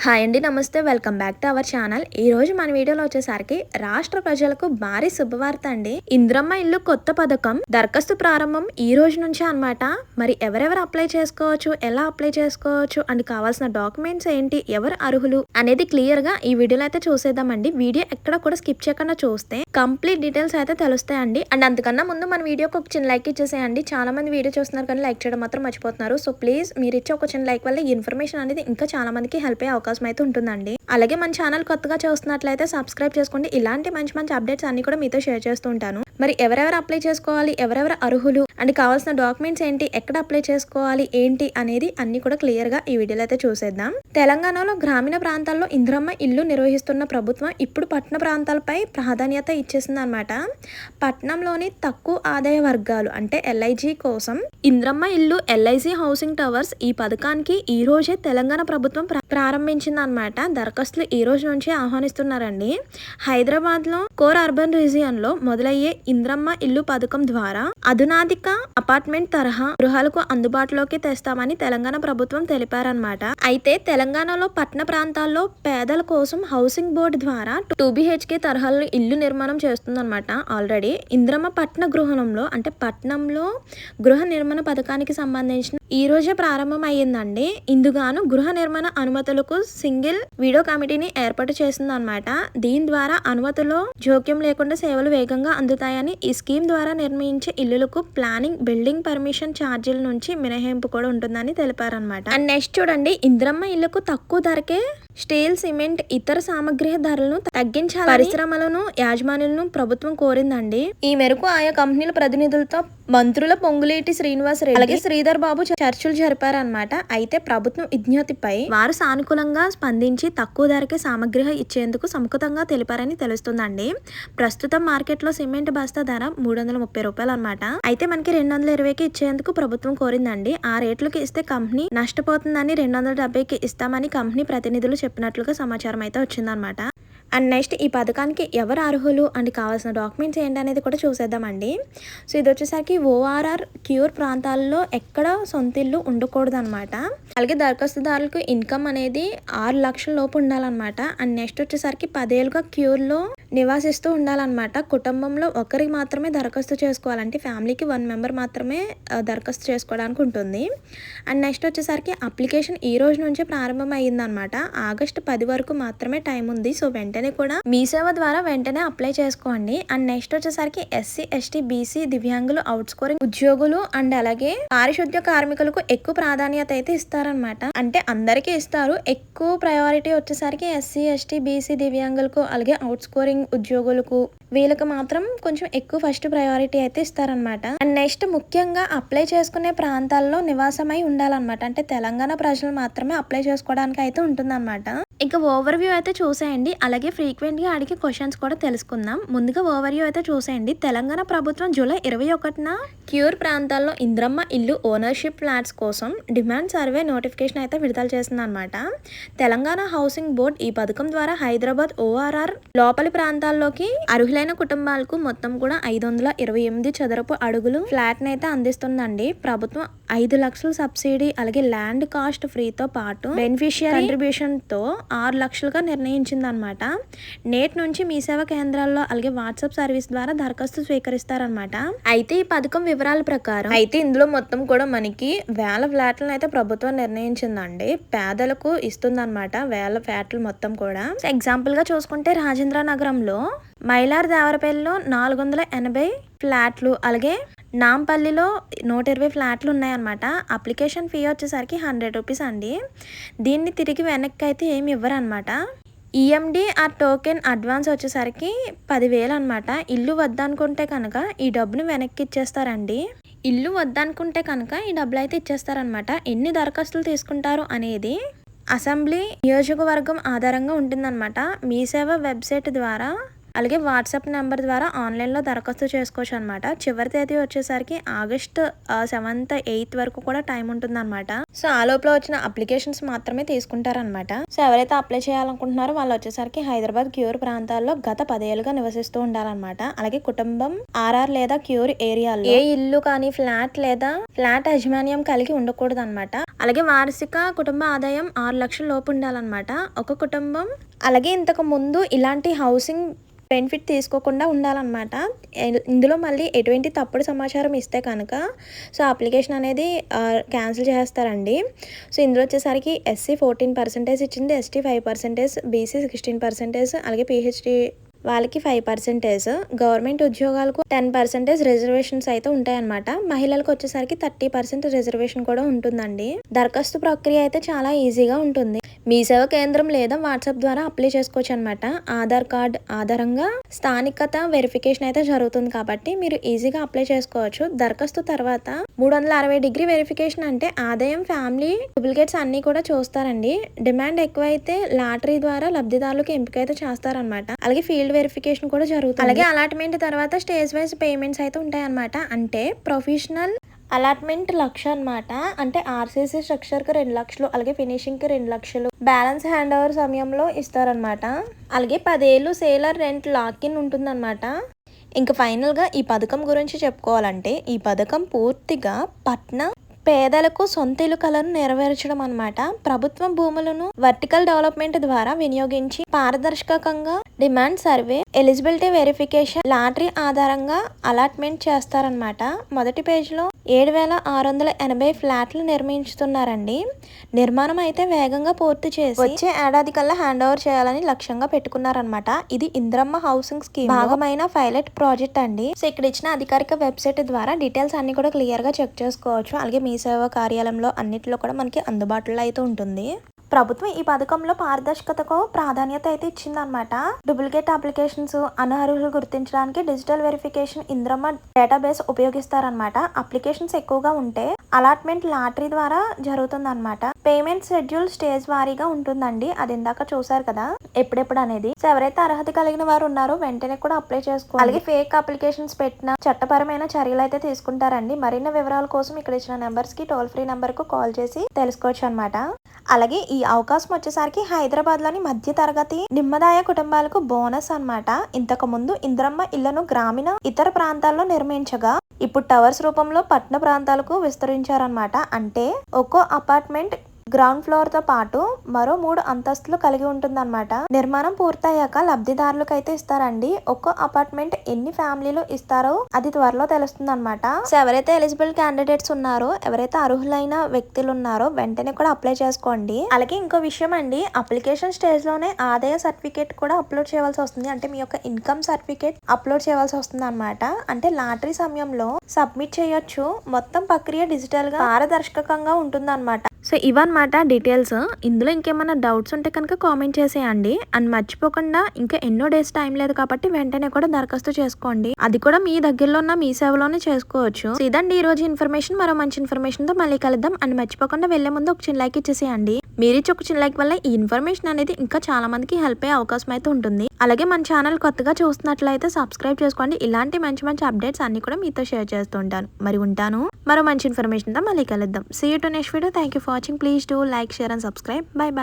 Hi అండి, నమస్తే. Welcome back to our channel. ఈ రోజు మన వీడియోలో వచ్చేసరికి రాష్ట్ర ప్రజలకు భారీ శుభవార్త అండి. ఇంద్రమ్మ ఇల్లు కొత్త పథకం దరఖాస్తు ప్రారంభం ఈ రోజు నుంచే అన్నమాట. మరి ఎవరెవరు అప్లై చేసుకోవచ్చు, ఎలా అప్లై చేసుకోవచ్చు అండ్ కావాల్సిన డాక్యుమెంట్స్ ఏంటి, ఎవరు అర్హులు అనేది క్లియర్ గా ఈ వీడియోలో అయితే చూసేద్దామండి. వీడియో ఎక్కడ కూడా స్కిప్ చేయకుండా చూస్తే కంప్లీట్ డీటెయిల్స్ అయితే తెలుస్తాయండి. అండ్ అంతకన్నా ముందు మన వీడియోకి ఒక చిన్న లైక్ ఇచ్చేసేయండి. చాలా మంది వీడియో చూస్తున్నారు కానీ లైక్ చేయడం మాత్రం మర్చిపోతున్నారు. సో ప్లీజ్ మీరు ఇచ్చే ఒక చిన్న లైక్ వల్ల ఈ ఇన్ఫర్మేషన్ అనేది ఇంకా చాలా మందికి హెల్ప్ అయ్యే అవకాశం అయితే ఉంటుందండి. అలాగే మన ఛానల్ కొత్తగా చూస్తున్నట్లయితే సబ్స్క్రైబ్ చేసుకోండి. ఇలాంటి మంచి మంచి అప్డేట్స్ అన్ని కూడా మీతో షేర్ చేస్తూ ఉంటాను. మరి ఎవరెవరు అప్లై చేసుకోవాలి, ఎవరెవరు అర్హులు అండ్ కావాల్సిన డాక్యుమెంట్స్ ఏంటి, ఎక్కడ అప్లై చేసుకోవాలి ఏంటి అనేది అన్ని కూడా క్లియర్ గా ఈ వీడియోలో అయితే చూసేద్దాం. తెలంగాణలో గ్రామీణ ప్రాంతాల్లో ఇంద్రమ్మ ఇల్లు నిర్వహిస్తున్న ప్రభుత్వం ఇప్పుడు పట్టణ ప్రాంతాలపై ప్రాధాన్యత ఇచ్చేసింది అనమాట. పట్నంలోని తక్కువ ఆదాయ వర్గాలు అంటే LIG కోసం ఇంద్రమ్మ ఇల్లు LIC హౌసింగ్ టవర్స్ ఈ పథకానికి ఈ రోజే తెలంగాణ ప్రభుత్వం ప్రారంభించింది అనమాట. దరఖాస్తులు ఈ రోజు నుంచి ఆహ్వానిస్తున్నారండి. హైదరాబాద్ లో కోర్ అర్బన్ రీజియన్ లో మొదలయ్యే ఇంద్రమ్మ ఇల్లు పథకం ద్వారా అధునాధిక అపార్ట్మెంట్ తరహా గృహాలకు అందుబాటులోకి తెస్తామని తెలంగాణ ప్రభుత్వం తెలిపారనమాట. అయితే తెలంగాణలో పట్టణ ప్రాంతాల్లో పేదల కోసం హౌసింగ్ బోర్డు ద్వారా 2 BHK తరహాలో ఇల్లు నిర్మాణం చేస్తుందన్నమాట. ఆల్రెడీ ఇంద్రమ్మ పట్టణ గృహంలో అంటే పట్నంలో గృహ నిర్మాణ పథకానికి సంబంధించిన ఈ రోజే ప్రారంభం అయ్యిందండి. ఇందుగాను గృహ నిర్మాణ అనుమతులకు సింగిల్ వీడియో కమిటీని ఏర్పాటు చేసింది అనమాట. దీని ద్వారా అనుమతుల్లో జోక్యం లేకుండా సేవలు వేగంగా అందుతాయని, ఈ స్కీమ్ ద్వారా నిర్మించే ఇల్లులకు ప్లానింగ్, బిల్డింగ్ పర్మిషన్ ఛార్జీల నుంచి మినహాయింపు కూడా ఉంటుందని తెలిపారనమాట. అండ్ నెక్స్ట్ చూడండి, ఇంద్రమ్మ ఇళ్లకు తక్కువ ధరకే స్టీల్, సిమెంట్, ఇతర సామగ్రి ధరలను తగ్గించాలని పరిశ్రమలను యాజమాన్యులను ప్రభుత్వం కోరిందండి. ఈ మేరకు ఆయా కంపెనీల ప్రతినిధులతో మంత్రుల పొంగులేటి శ్రీనివాస్ రెడ్డి అలాగే శ్రీధర్ బాబు చర్చలు జరిపారనమాట. అయితే ప్రభుత్వం విజ్ఞప్తిపై వారు సానుకూలంగా స్పందించి తక్కువ ధరకే సామగ్రి ఇచ్చేందుకు సముఖతంగా తెలిపారని తెలుస్తుందండి. ప్రస్తుతం మార్కెట్ లో సిమెంట్ బస్తా ధర 330 రూపాయలు అనమాట. అయితే మనకి 220కి ఇచ్చేందుకు ప్రభుత్వం కోరిందండి. ఆ రేట్లకి ఇస్తే కంపెనీ నష్టపోతుందని 270కి ఇస్తామని కంపెనీ ప్రతినిధులు చెప్పినట్లుగా సమాచారం అయితే వచ్చిందనమాట. అండ్ నెక్స్ట్ ఈ పథకానికి ఎవరు అర్హులు అండ్ కావాల్సిన డాక్యుమెంట్స్ ఏంటి అనేది కూడా చూసేద్దామండి. సో ఇది వచ్చేసరికి ORR క్యూర్ ప్రాంతాల్లో ఎక్కడ సొంత ఇల్లు ఉండకూడదు అనమాట. అలాగే దరఖాస్తుదారులకు ఇన్కమ్ అనేది 6 లక్షల లోపు ఉండాలన్నమాట. అండ్ నెక్స్ట్ వచ్చేసరికి 10 ఏళ్ళుగా క్యూర్లో నివాసిస్తూ ఉండాలన్నమాట. కుటుంబంలో ఒకరికి మాత్రమే దరఖాస్తు చేసుకోవాలంటే ఫ్యామిలీకి 1 మెంబర్ మాత్రమే దరఖాస్తు చేసుకోవడానికి ఉంటుంది. అండ్ నెక్స్ట్ వచ్చేసరికి అప్లికేషన్ ఈ రోజు నుంచి ప్రారంభం అయ్యిందనమాట. ఆగస్టు 10 వరకు మాత్రమే టైం ఉంది. సో వెంటనే కూడా మీ సేవ ద్వారా వెంటనే అప్లై చేసుకోండి. అండ్ నెక్స్ట్ వచ్చేసరికి SC, ST, BC దివ్యాంగులు, అవుట్ స్కోరింగ్ ఉద్యోగులు అండ్ అలాగే పారిశుద్ధ్య కార్మికులకు ఎక్కువ ప్రాధాన్యత అయితే ఇస్తారనమాట. అంటే అందరికీ ఇస్తారు. ఎక్కువ ప్రయారిటీ వచ్చేసరికి SC, ST, BC దివ్యాంగులకు అలాగే అవుట్ స్కోరింగ్ ఉద్యోగులకు వీళ్ళకి మాత్రం కొంచెం ఎక్కువ ఫస్ట్ ప్రయారిటీ అయితే ఇస్తారనమాట. అండ్ నెక్స్ట్ ముఖ్యంగా అప్లై చేసుకునే ప్రాంతాల్లో నివాసమై ఉండాలన్నమాట. అంటే తెలంగాణ ప్రజలు మాత్రమే అప్లై చేసుకోవడానికి అయితే ఉంటుందన్నమాట. ఇక ఓవర్ వ్యూ అయితే చూసేయండి. అలాగే ఫ్రీక్వెంట్ గా అడిగే క్వశ్చన్స్ కూడా తెలుసుకుందాం. ముందుగా ఓవర్ వ్యూ అయితే చూసేయండి. తెలంగాణ ప్రభుత్వం జూలై 21న క్యూర్ ప్రాంతాల్లో ఇంద్రమ్మ ఇల్లు ఓనర్షిప్ ఫ్లాట్స్ కోసం డిమాండ్ సర్వే నోటిఫికేషన్ అయితే విడుదల చేసింది అనమాట. తెలంగాణ హౌసింగ్ బోర్డ్ ఈ పథకం ద్వారా హైదరాబాద్ ORR లోపలి ప్రాంతాల్లోకి అర్హులైన కుటుంబాలకు మొత్తం కూడా 528 చదరపు అడుగులు ఫ్లాట్ అయితే అందిస్తుందండి. ప్రభుత్వం 5 లక్షల సబ్సిడీ అలాగే ల్యాండ్ కాస్ట్ ఫ్రీతో పాటు బెనిఫిషియరీ కంట్రిబ్యూషన్ తో 6 లక్షలుగా నిర్ణయించింది అనమాట. నేటి నుంచి మీ సేవా కేంద్రాల్లో అలాగే వాట్సాప్ సర్వీస్ ద్వారా దరఖాస్తు స్వీకరిస్తారనమాట. అయితే ఈ పథకం వివరాల ప్రకారం అయితే ఇందులో మొత్తం కూడా మనకి 1000 ఫ్లాట్లను అయితే ప్రభుత్వం నిర్ణయించిందండి. పేదలకు ఇస్తుందన్నమాట 1000 ఫ్లాట్లు మొత్తం కూడా. ఎగ్జాంపుల్ గా చూసుకుంటే రాజేంద్ర నగరంలో మైలార్ దేవరపల్లిలో 480 ఫ్లాట్లు అలాగే నాంపల్లిలో 120 ఫ్లాట్లు ఉన్నాయన్నమాట. అప్లికేషన్ ఫీ వచ్చేసరికి 100 రూపీస్ అండి. దీన్ని తిరిగి వెనక్కి అయితే ఏమి ఇవ్వరు అనమాట. EMD ఆ టోకెన్ అడ్వాన్స్ వచ్చేసరికి 10,000 అనమాట. ఇల్లు వద్దనుకుంటే కనుక ఈ డబ్బును వెనక్కి ఇచ్చేస్తారండి. ఇల్లు వద్దనుకుంటే కనుక ఈ డబ్బులు అయితే ఇచ్చేస్తారనమాట. ఎన్ని దరఖాస్తులు తీసుకుంటారు అనేది అసెంబ్లీ నియోజకవర్గం ఆధారంగా ఉంటుందన్నమాట. మీ సేవ వెబ్సైట్ ద్వారా అలాగే వాట్సాప్ నెంబర్ ద్వారా ఆన్లైన్లో దరఖాస్తు చేసుకోవచ్చు అనమాట. చివరి తేదీ వచ్చేసరికి ఆగస్ట్ 7th, 8th వరకు కూడా టైం ఉంటుంది అనమాట. సో ఆ లోపల వచ్చిన అప్లికేషన్స్ మాత్రమే తీసుకుంటారనమాట. సో ఎవరైతే అప్లై చేయాలనుకుంటున్నారో వాళ్ళు వచ్చేసరికి హైదరాబాద్ క్యూర్ ప్రాంతాల్లో గత 10 ఏళ్ళుగా నివసిస్తూ ఉండాలన్నమాట. అలాగే కుటుంబం RR లేదా క్యూర్ ఏరియాలో ఏ ఇల్లు కానీ ఫ్లాట్ లేదా ఫ్లాట్ యాజమాన్యం కలిగి ఉండకూడదు అనమాట. అలాగే వార్షిక కుటుంబ ఆదాయం 6 లక్షల లోపు ఉండాలన్నమాట ఒక కుటుంబం. అలాగే ఇంతకు ముందు ఇలాంటి హౌసింగ్ బెనిఫిట్ తీసుకోకుండా ఉండాలన్నమాట. ఇందులో మళ్ళీ ఎటువంటి తప్పుడు సమాచారం ఇస్తే కనుక సో అప్లికేషన్ అనేది క్యాన్సిల్ చేస్తారండి. సో ఇందులో వచ్చేసరికి ఎస్సీ 14% ఇచ్చింది, ఎస్టీ 5%, బీసీ 16%, అలాగే పిహెచ్డి వాళ్ళకి 5%, గవర్నమెంట్ ఉద్యోగాలకు 10% రిజర్వేషన్స్ అయితే ఉంటాయన్నమాట. మహిళలకు వచ్చేసరికి 30% రిజర్వేషన్ కూడా ఉంటుందండి. దరఖాస్తు ప్రక్రియ అయితే చాలా ఈజీగా ఉంటుంది. మీ సేవా కేంద్రం లేదా వాట్సాప్ ద్వారా అప్లై చేసుకోవచ్చు అనమాట. ఆధార్ కార్డ్ ఆధారంగా స్థానికత వెరిఫికేషన్ అయితే జరుగుతుంది కాబట్టి మీరు ఈజీగా అప్లై చేసుకోవచ్చు. దరఖాస్తు తర్వాత 360° వెరిఫికేషన్ అంటే ఆదాయం, ఫ్యామిలీ, డూప్లికేట్స్ అన్ని కూడా చూస్తారండి. డిమాండ్ ఎక్కువైతే లాటరీ ద్వారా లబ్ధిదారులకు ఎంపిక అయితే చేస్తారనమాట. అలాగే ఫీల్డ్ వెరిఫికేషన్ కూడా జరుగుతుంది. అలాగే అలాట్మెంట్ తర్వాత స్టేజ్ వైజ్ పేమెంట్స్ అయితే ఉంటాయన్నమాట. అంటే ప్రొఫెషనల్ అలాట్మెంట్ 1,00,000 అనమాట. అంటే ఆర్సీసీ స్ట్రక్చర్కి 2 లక్షలు, అలాగే ఫినిషింగ్కి 2 లక్షలు, బ్యాలెన్స్ హ్యాండ్ ఓవర్ సమయంలో ఇస్తారనమాట. అలాగే 10 ఏళ్ళు సేలర్ రెంట్ లాక్-ఇన్ ఉంటుందన్నమాట. ఇంకా ఫైనల్గా ఈ పథకం గురించి చెప్పుకోవాలంటే ఈ పథకం పూర్తిగా పేదలకు సొంత ఇల్లు కలను నెరవేర్చడం అన్నమాట. ప్రభుత్వ భూములను వర్టికల్ డెవలప్మెంట్ ద్వారా వినియోగించి పారదర్శకంగా demand survey, eligibility verification, lottery ఆధారంగా అలాట్మెంట్ చేస్తారనమాట. మొదటి పేజీలో 7,680 ఫ్లాట్లు నిర్మించుతున్నారండి. నిర్మాణం అయితే వేగంగా పూర్తి చేసి వచ్చే ఏడాది కల్లా హ్యాండ్ ఓవర్ చేయాలని లక్ష్యంగా పెట్టుకున్నారనమాట. ఇది ఇంద్రమ్మ హౌసింగ్ స్కీమ్ భాగమైన పైలట్ ప్రాజెక్ట్ అండి. సో ఇక్కడ ఇచ్చిన అధికారిక వెబ్సైట్ ద్వారా డీటెయిల్స్ అన్ని కూడా క్లియర్ గా చెక్ చేసుకోవచ్చు. అలాగే మీ సేవా కార్యాలయంలో అన్నిటిలో కూడా మనకి అందుబాటులో అయితే ఉంటుంది. ప్రభుత్వం ఈ పథకంలో పారదర్శకతకు ప్రాధాన్యత అయితే ఇచ్చిందనమాట. డూప్లికేట్ అప్లికేషన్స్, అనర్హులు గుర్తించడానికి డిజిటల్ వెరిఫికేషన్ ఇంద్రమ్మ డేటాబేస్ ఉపయోగిస్తారనమాట. అప్లికేషన్స్ ఎక్కువగా ఉంటే అలాట్మెంట్ లాటరీ ద్వారా జరుగుతుందన్నమాట. పేమెంట్ షెడ్యూల్ స్టేజ్ వారీగా ఉంటుందండి. అది ఇందాక చూసారు కదా ఎప్పుడెప్పుడు అనేది. సో ఎవరైతే అర్హత కలిగిన వారు ఉన్నారో వెంటనే కూడా అప్లై చేసుకోవాలి. అలాగే ఫేక్ అప్లికేషన్స్ పెట్టిన చట్టపరమైన చర్యలు అయితే తీసుకుంటారండి. మరిన్ని వివరాల కోసం ఇక్కడ ఇచ్చిన నెంబర్స్ కి టోల్ ఫ్రీ నెంబర్ కు కాల్ చేసి తెలుసుకోవచ్చు అనమాట. అలాగే ఈ అవకాశం వచ్చేసరికి హైదరాబాద్ లోని మధ్య తరగతి నిమ్మదాయ కుటుంబాలకు బోనస్ అన్నమాట. ఇంతకు ముందు ఇంద్రమ్మ ఇళ్లను గ్రామీణ ఇతర ప్రాంతాల్లో నిర్మించగా ఇప్పుడు టవర్స్ రూపంలో పట్టణ ప్రాంతాలకు విస్తరించారనమాట. అంటే ఒక్కో అపార్ట్మెంట్ గ్రౌండ్ ఫ్లోర్ తో పాటు మరో 3 అంతస్తులు కలిగి ఉంటుందన్నమాట. నిర్మాణం పూర్తయ్యాక లబ్ధిదారులకు అయితే ఇస్తారండి. ఒక్కో అపార్ట్మెంట్ ఎన్ని ఫ్యామిలీలు ఇస్తారో అది త్వరలో తెలుస్తుంది అనమాట. సో ఎవరైతే ఎలిజిబుల్ క్యాండిడేట్స్ ఉన్నారో, ఎవరైతే అర్హులైన వ్యక్తులు ఉన్నారో వెంటనే కూడా అప్లై చేసుకోండి. అలాగే ఇంకో విషయం అండి, అప్లికేషన్ స్టేజ్ లోనే ఆదాయ సర్టిఫికేట్ కూడా అప్లోడ్ చేయవలసి వస్తుంది. అంటే మీ యొక్క ఇన్కమ్ సర్టిఫికేట్ అప్లోడ్ చేయవలసి వస్తుంది అనమాట. అంటే లాటరీ సమయంలో సబ్మిట్ చేయొచ్చు. మొత్తం ప్రక్రియ డిజిటల్ గా పారదర్శకంగా ఉంటుంది అనమాట. సో ఇవన్నమాట డీటెయిల్స్. ఇందులో ఇంకేమైనా డౌట్స్ ఉంటే కనుక కామెంట్ చేసేయండి. అండ్ మర్చిపోకుండా ఇంకా ఎన్నో డేస్ టైం లేదు కాబట్టి వెంటనే కూడా దరఖాస్తు చేసుకోండి. అది కూడా మీ దగ్గరలో ఉన్న మీ సేవలోనే చేసుకోవచ్చు. సో ఇదండి ఈ రోజు ఇన్ఫర్మేషన్. మరో మంచి ఇన్ఫర్మేషన్ తో మళ్ళీ కలుద్దాం. అండ్ మర్చిపోకుండా వెళ్లే ముందు ఒక చిన్న లైక్ ఇచ్చేసేయండి. మీరిచ్చి ఒక చిన్న లైక్ వల్ల ఈ ఇన్ఫర్మేషన్ అనేది ఇంకా చాలా మందికి హెల్ప్ అయ్యే అవకాశం అయితే ఉంటుంది. అలాగే మన ఛానల్ కొత్తగా చూస్తున్నట్లయితే సబ్స్క్రైబ్ చేసుకోండి. ఇలాంటి మంచి మంచి అప్డేట్స్ అన్ని కూడా మీతో షేర్ చేస్తూ ఉంటాను. మరి ఉంటాను మరో మంచి ఇన్ఫర్మేషన్ తో మళ్ళీ కలుద్దాం. See you to next video. Thank you for watching. Please do like, share and subscribe. Bye by.